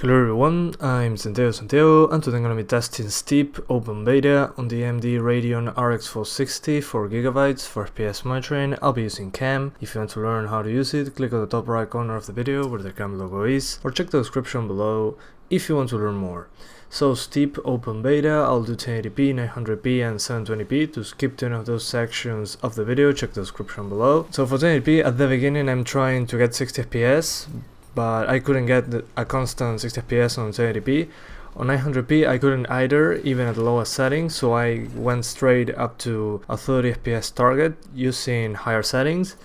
Hello everyone, I'm Santiago and today I'm going to be testing Steep Open Beta on the AMD Radeon RX 460 4GB for FPS monitoring. I'll be using CAM. If you want to learn how to use it, click on the top right corner of the video where the CAM logo is, or check the description below if you want to learn more. So Steep Open Beta, I'll do 1080p, 900p and 720p. To skip to any of those sections of the video, check the description below. So for 1080p, at the beginning I'm trying to get 60 FPS, but I couldn't get a constant 60 FPS on 1080p. On 900p I couldn't either, even at the lowest settings, so I went straight up to a 30 FPS target using higher settings.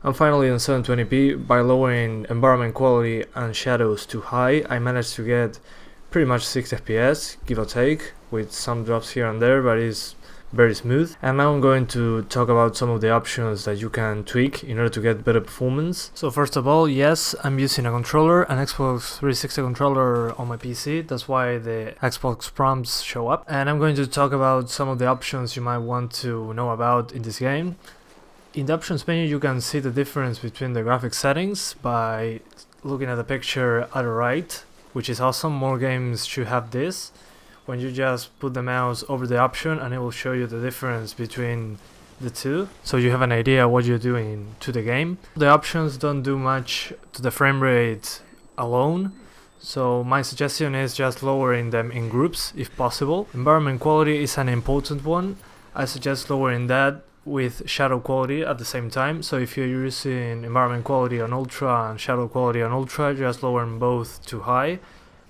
And finally on 720p, by lowering environment quality and shadows to high, I managed to get pretty much 60 FPS, give or take, with some drops here and there, but it's very smooth. And now I'm going to talk about some of the options that you can tweak in order to get better performance. So first of all, yes, I'm using a controller, an Xbox 360 controller on my PC. That's why the Xbox prompts show up. And I'm going to talk about some of the options you might want to know about in this game. In the options menu, you can see the difference between the graphics settings by looking at the picture at the right, which is awesome. More games should have this. When you just put the mouse over the option and it will show you the difference between the two, so you have an idea what you're doing to the game. The options don't do much to the frame rate alone, so my suggestion is just lowering them in groups if possible. Environment quality is an important one. I suggest lowering that with shadow quality at the same time. So if you're using environment quality on ultra and shadow quality on ultra, just lower them both to high.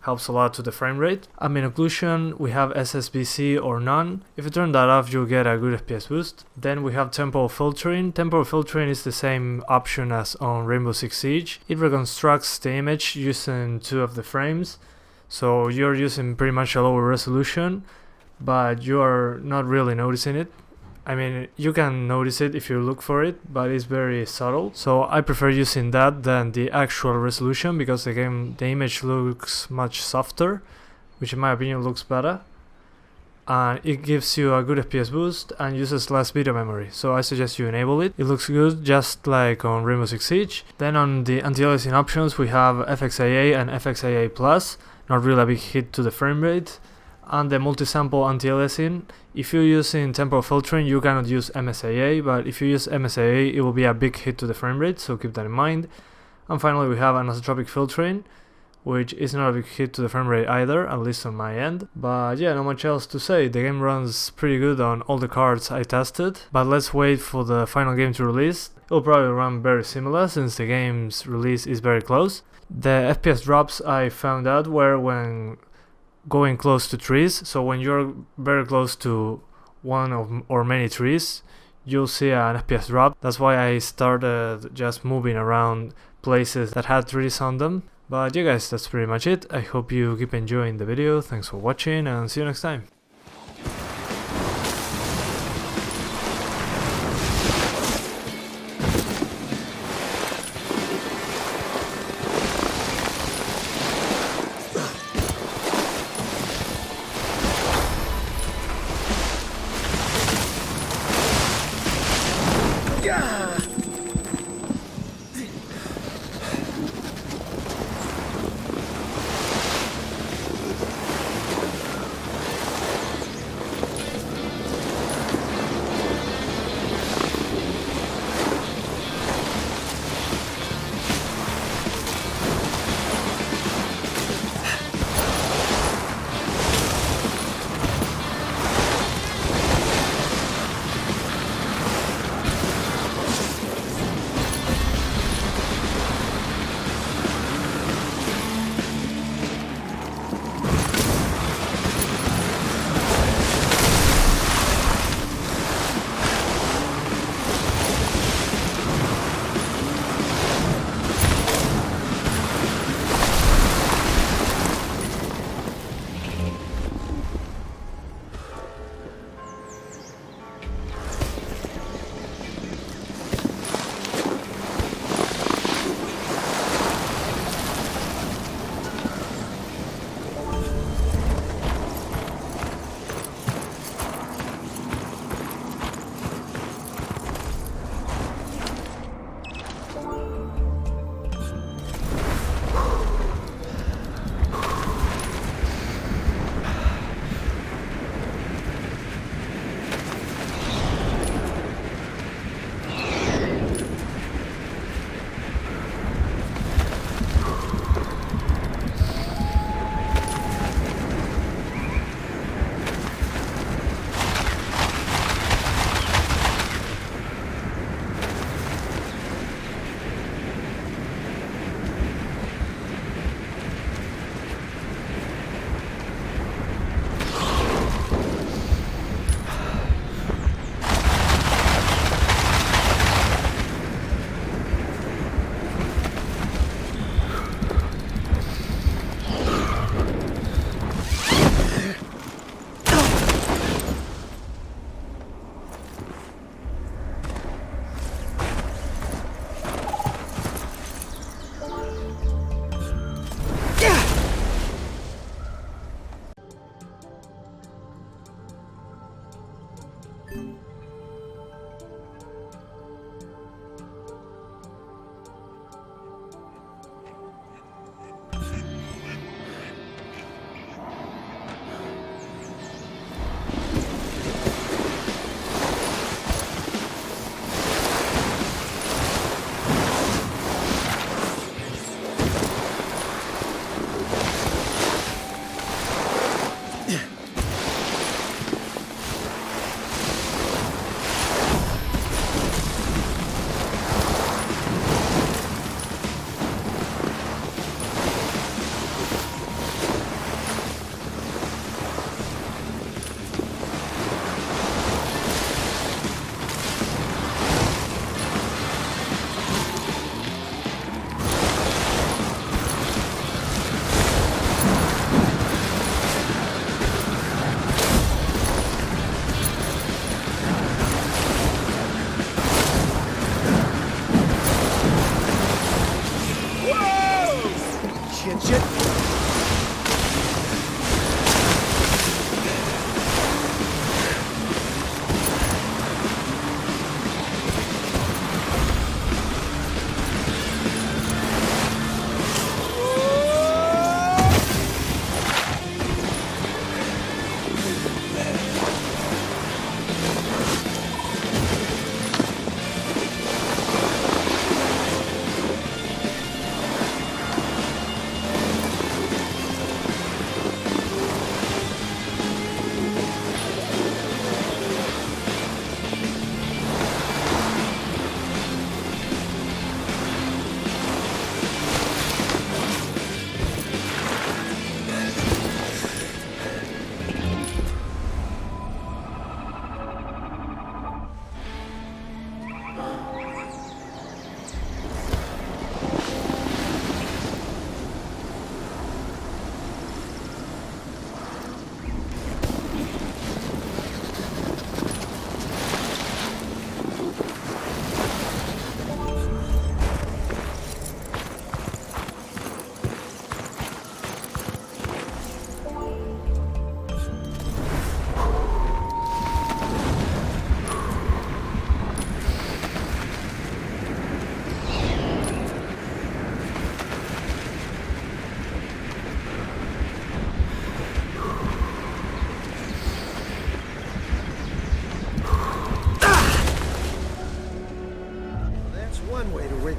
Helps a lot to the frame rate. Ambient occlusion, we have SSBC or none. If you turn that off, you'll get a good FPS boost. Then we have temporal filtering. Temporal filtering is the same option as on Rainbow Six Siege. It reconstructs the image using 2 of the frames. So you're using pretty much a lower resolution, but you're not really noticing it. I mean, you can notice it if you look for it, but it's very subtle. So I prefer using that than the actual resolution, because the image looks much softer, which in my opinion looks better. And it gives you a good FPS boost and uses less video memory. So I suggest you enable it. It looks good, just like on Rainbow Six Siege. Then on the anti-aliasing options, we have FXAA and FXAA+, not really a big hit to the frame rate. And the multi-sample anti-aliasing, if you're using temporal filtering, you cannot use MSIA, but if you use MSIA, it will be a big hit to the frame rate, so keep that in mind. And finally, we have anisotropic filtering, which is not a big hit to the frame rate either, at least on my end. But yeah, not much else to say. The game runs pretty good on all the cards I tested, but let's wait for the final game to release. It'll probably run very similar since the game's release is very close. The FPS drops I found out were when going close to trees. So when you're very close to one or many trees, you'll see an FPS drop. That's why I started just moving around places that had trees on them. But yeah guys, that's pretty much it. I hope you keep enjoying the video. Thanks for watching and see you next time.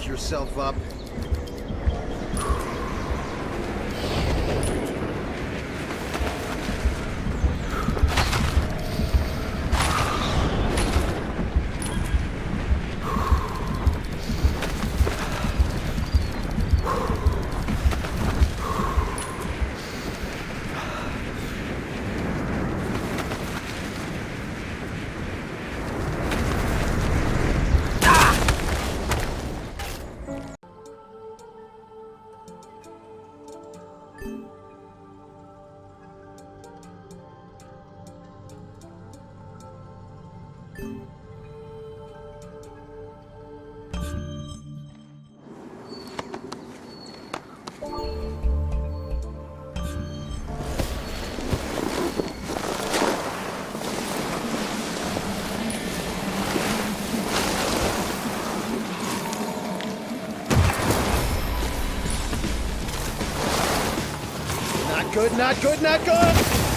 Yourself up. Not good, not good, not good!